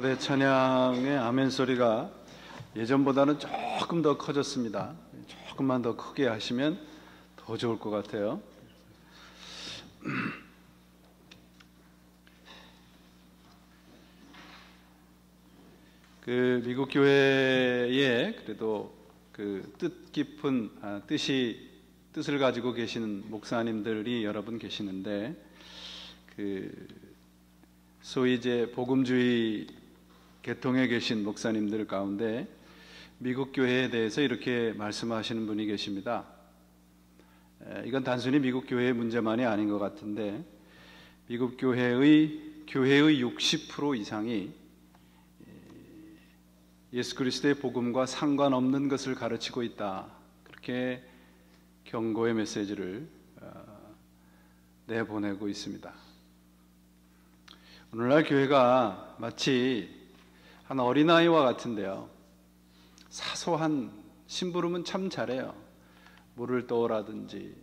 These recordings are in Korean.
네, 찬양의 아멘 소리가 예전보다는 조금 더 커졌습니다. 조금만 더 크게 하시면 더 좋을 것 같아요. 그 미국 교회에 그래도 그 뜻깊은 뜻을 가지고 계시는 목사님들이 여러 분 계시는데, 그 소위 이제 복음주의 계통에 계신 목사님들 가운데 미국 교회에 대해서 이렇게 말씀하시는 분이 계십니다. 이건 단순히 미국 교회의 문제만이 아닌 것 같은데, 미국 교회의 60% 이상이 예수 그리스도의 복음과 상관없는 것을 가르치고 있다. 그렇게 경고의 메시지를 내보내고 있습니다. 오늘날 교회가 마치 한 어린아이와 같은데요. 사소한 심부름은 참 잘해요. 물을 떠오라든지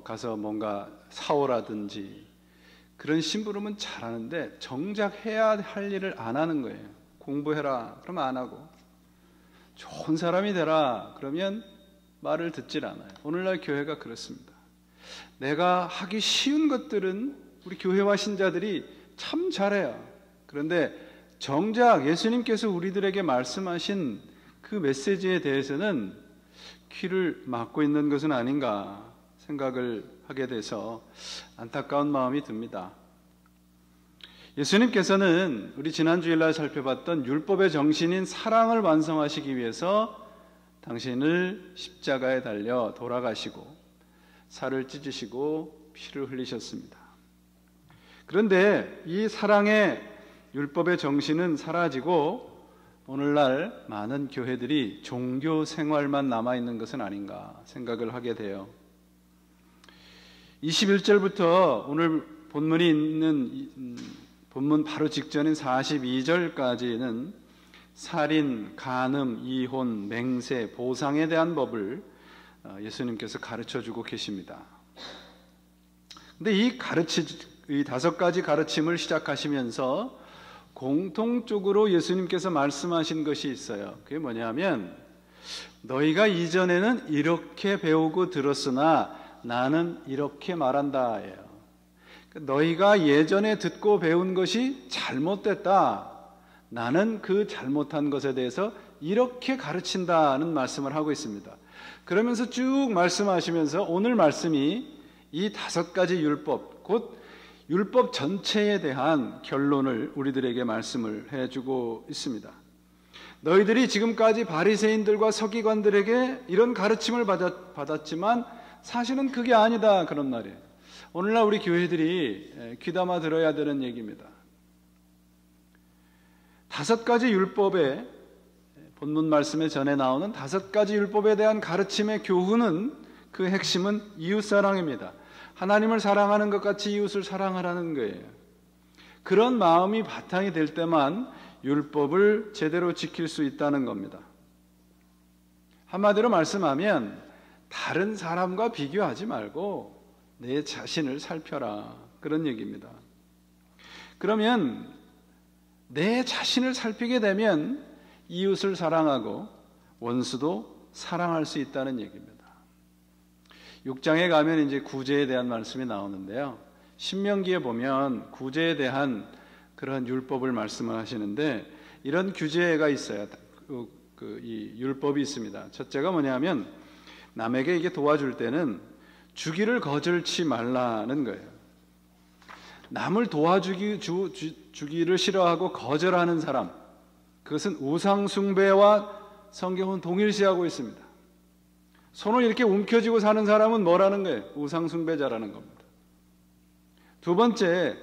가서 뭔가 사오라든지 그런 심부름은 잘하는데 정작 해야 할 일을 안 하는 거예요. 공부해라 그러면 안 하고, 좋은 사람이 되라 그러면 말을 듣질 않아요. 오늘날 교회가 그렇습니다. 내가 하기 쉬운 것들은 우리 교회와 신자들이 참 잘해요. 그런데 정작 예수님께서 우리들에게 말씀하신 그 메시지에 대해서는 귀를 막고 있는 것은 아닌가 생각을 하게 돼서 안타까운 마음이 듭니다. 예수님께서는 우리 지난 주일날 살펴봤던 율법의 정신인 사랑을 완성하시기 위해서 당신을 십자가에 달려 돌아가시고 살을 찢으시고 피를 흘리셨습니다. 그런데 이 사랑의 율법의 정신은 사라지고 오늘날 많은 교회들이 종교 생활만 남아있는 것은 아닌가 생각을 하게 돼요. 21절부터 오늘 본문이 있는 본문 바로 직전인 42절까지는 살인, 간음, 이혼, 맹세, 보상에 대한 법을 예수님께서 가르쳐주고 계십니다. 근데 이 5가지 가르침을 시작하시면서 공통적으로 예수님께서 말씀하신 것이 있어요. 그게 뭐냐면, 너희가 이전에는 이렇게 배우고 들었으나 나는 이렇게 말한다 예요. 너희가 예전에 듣고 배운 것이 잘못됐다. 나는 그 잘못한 것에 대해서 이렇게 가르친다는 말씀을 하고 있습니다. 그러면서 쭉 말씀하시면서 오늘 말씀이 이 5가지 율법, 곧 율법 전체에 대한 결론을 우리들에게 말씀을 해주고 있습니다. 너희들이 지금까지 바리새인들과 서기관들에게 이런 가르침을 받았지만 사실은 그게 아니다, 그런 말이에요. 오늘날 우리 교회들이 귀담아 들어야 되는 얘기입니다. 5가지 율법에, 본문 말씀에 전에 나오는 5가지 율법에 대한 가르침의 교훈은, 그 핵심은 이웃사랑입니다. 하나님을 사랑하는 것 같이 이웃을 사랑하라는 거예요. 그런 마음이 바탕이 될 때만 율법을 제대로 지킬 수 있다는 겁니다. 한마디로 말씀하면 다른 사람과 비교하지 말고 내 자신을 살펴라, 그런 얘기입니다. 그러면 내 자신을 살피게 되면 이웃을 사랑하고 원수도 사랑할 수 있다는 얘기입니다. 6장에 가면 이제 구제에 대한 말씀이 나오는데요. 신명기에 보면 구제에 대한 그런 율법을 말씀을 하시는데, 이런 규제가 있어요. 이 율법이 있습니다. 첫째가 뭐냐면, 남에게 이게 도와줄 때는 주기를 거절치 말라는 거예요. 남을 도와주기를 싫어하고 거절하는 사람, 그것은 우상숭배와 성경은 동일시하고 있습니다. 손을 이렇게 움켜쥐고 사는 사람은 뭐라는 거예요? 우상숭배자라는 겁니다. 두 번째,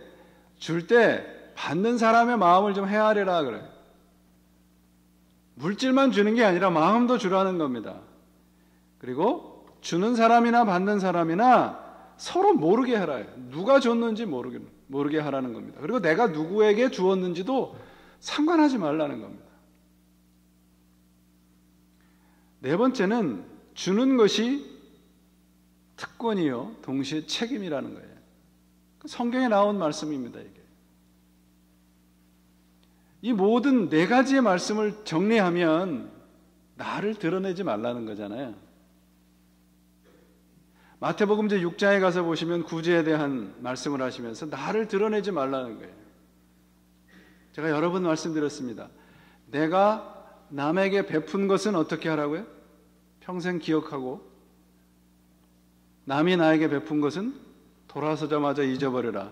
줄 때 받는 사람의 마음을 좀 헤아려라 그래요. 물질만 주는 게 아니라 마음도 주라는 겁니다. 그리고 주는 사람이나 받는 사람이나 서로 모르게 하라. 누가 줬는지 모르게 하라는 겁니다. 그리고 내가 누구에게 주었는지도 상관하지 말라는 겁니다. 네 번째는 주는 것이 특권이요 동시에 책임이라는 거예요. 성경에 나온 말씀입니다. 이게 이 모든 네 가지의 말씀을 정리하면 나를 드러내지 말라는 거잖아요. 마태복음 제6장에 가서 보시면 구제에 대한 말씀을 하시면서 나를 드러내지 말라는 거예요. 제가 여러 번 말씀드렸습니다. 내가 남에게 베푼 것은 어떻게 하라고요? 평생 기억하고, 남이 나에게 베푼 것은 돌아서자마자 잊어버려라.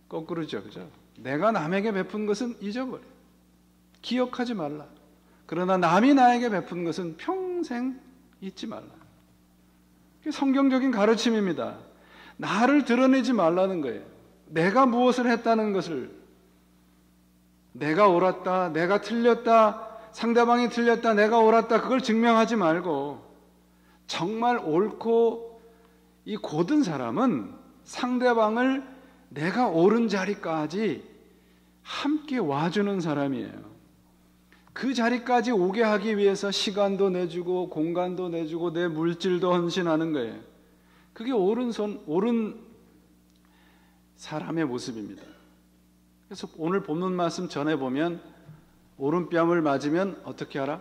거꾸로죠, 그죠? 내가 남에게 베푼 것은 잊어버려. 기억하지 말라. 그러나 남이 나에게 베푼 것은 평생 잊지 말라. 그게 성경적인 가르침입니다. 나를 드러내지 말라는 거예요. 내가 무엇을 했다는 것을, 내가 옳았다, 내가 틀렸다, 상대방이 틀렸다, 내가 옳았다, 그걸 증명하지 말고, 정말 옳고 이 고든 사람은 상대방을 내가 옳은 자리까지 함께 와주는 사람이에요. 그 자리까지 오게 하기 위해서 시간도 내주고 공간도 내주고 내 물질도 헌신하는 거예요. 그게 옳은 사람의 모습입니다. 그래서 오늘 본문 말씀 전해보면 오른뺨을 맞으면 어떻게 하라?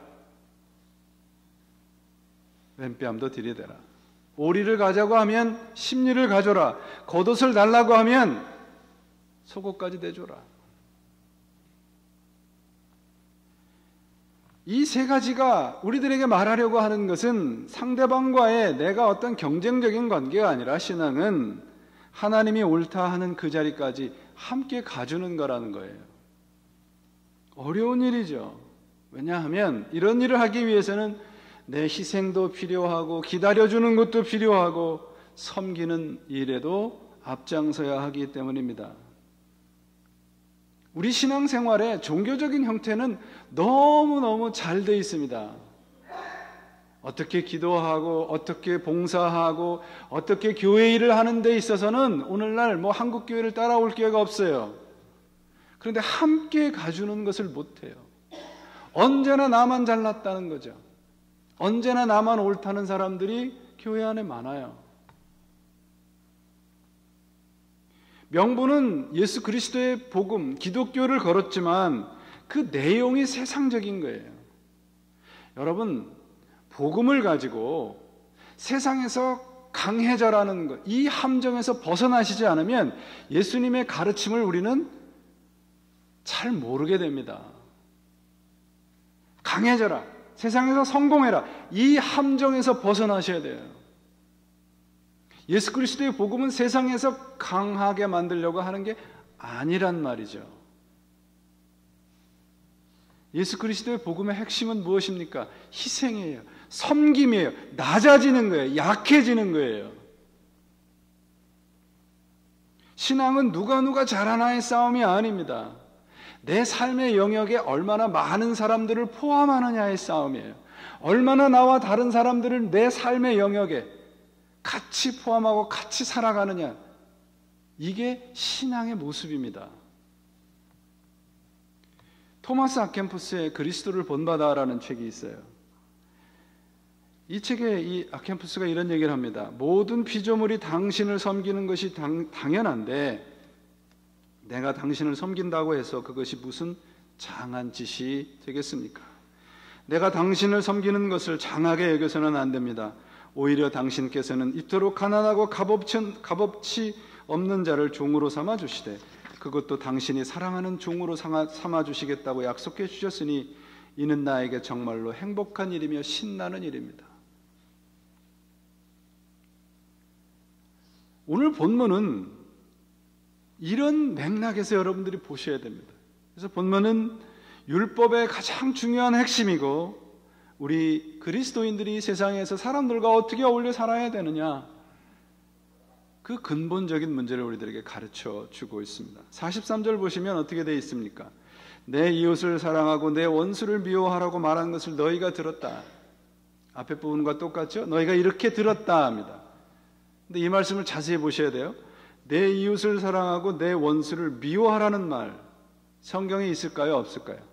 왼뺨도 들이대라. 오리를 가자고 하면 십리를 가져라. 겉옷을 달라고 하면 속옷까지 내줘라. 이 세 가지가 우리들에게 말하려고 하는 것은 상대방과의 내가 어떤 경쟁적인 관계가 아니라, 신앙은 하나님이 옳다 하는 그 자리까지 함께 가주는 거라는 거예요. 어려운 일이죠. 왜냐하면 이런 일을 하기 위해서는 내 희생도 필요하고 기다려주는 것도 필요하고 섬기는 일에도 앞장서야 하기 때문입니다. 우리 신앙생활의 종교적인 형태는 너무너무 잘 되어 있습니다. 어떻게 기도하고 어떻게 봉사하고 어떻게 교회 일을 하는 데 있어서는 오늘날 뭐 한국 교회를 따라올 기회가 없어요. 그런데 함께 가주는 것을 못해요. 언제나 나만 잘났다는 거죠. 언제나 나만 옳다는 사람들이 교회 안에 많아요. 명분은 예수 그리스도의 복음, 기독교를 걸었지만 그 내용이 세상적인 거예요. 여러분, 복음을 가지고 세상에서 강해져라는 것, 이 함정에서 벗어나시지 않으면 예수님의 가르침을 우리는 잘 모르게 됩니다. 강해져라, 세상에서 성공해라, 이 함정에서 벗어나셔야 돼요. 예수 그리스도의 복음은 세상에서 강하게 만들려고 하는 게 아니란 말이죠. 예수 그리스도의 복음의 핵심은 무엇입니까? 희생이에요. 섬김이에요. 낮아지는 거예요. 약해지는 거예요. 신앙은 누가 잘하나의 싸움이 아닙니다. 내 삶의 영역에 얼마나 많은 사람들을 포함하느냐의 싸움이에요. 얼마나 나와 다른 사람들을 내 삶의 영역에 같이 포함하고 같이 살아가느냐, 이게 신앙의 모습입니다. 토마스 아켄푸스의 그리스도를 본받아라는 책이 있어요. 이 책에 이 아켄푸스가 이런 얘기를 합니다. 모든 피조물이 당신을 섬기는 것이 당연한데 내가 당신을 섬긴다고 해서 그것이 무슨 장한 짓이 되겠습니까? 내가 당신을 섬기는 것을 장하게 여겨서는 안 됩니다. 오히려 당신께서는 이토록 가난하고 값어치 없는 자를 종으로 삼아주시되 그것도 당신이 사랑하는 종으로 삼아주시겠다고 약속해 주셨으니 이는 나에게 정말로 행복한 일이며 신나는 일입니다. 오늘 본문은 이런 맥락에서 여러분들이 보셔야 됩니다. 그래서 본문은 율법의 가장 중요한 핵심이고, 우리 그리스도인들이 세상에서 사람들과 어떻게 어울려 살아야 되느냐, 그 근본적인 문제를 우리들에게 가르쳐 주고 있습니다. 43절 보시면 어떻게 되어 있습니까? 내 이웃을 사랑하고 내 원수를 미워하라고 말한 것을 너희가 들었다. 앞에 부분과 똑같죠? 너희가 이렇게 들었다 합니다. 근데 이 말씀을 자세히 보셔야 돼요. 내 이웃을 사랑하고 내 원수를 미워하라는 말, 성경에 있을까요? 없을까요?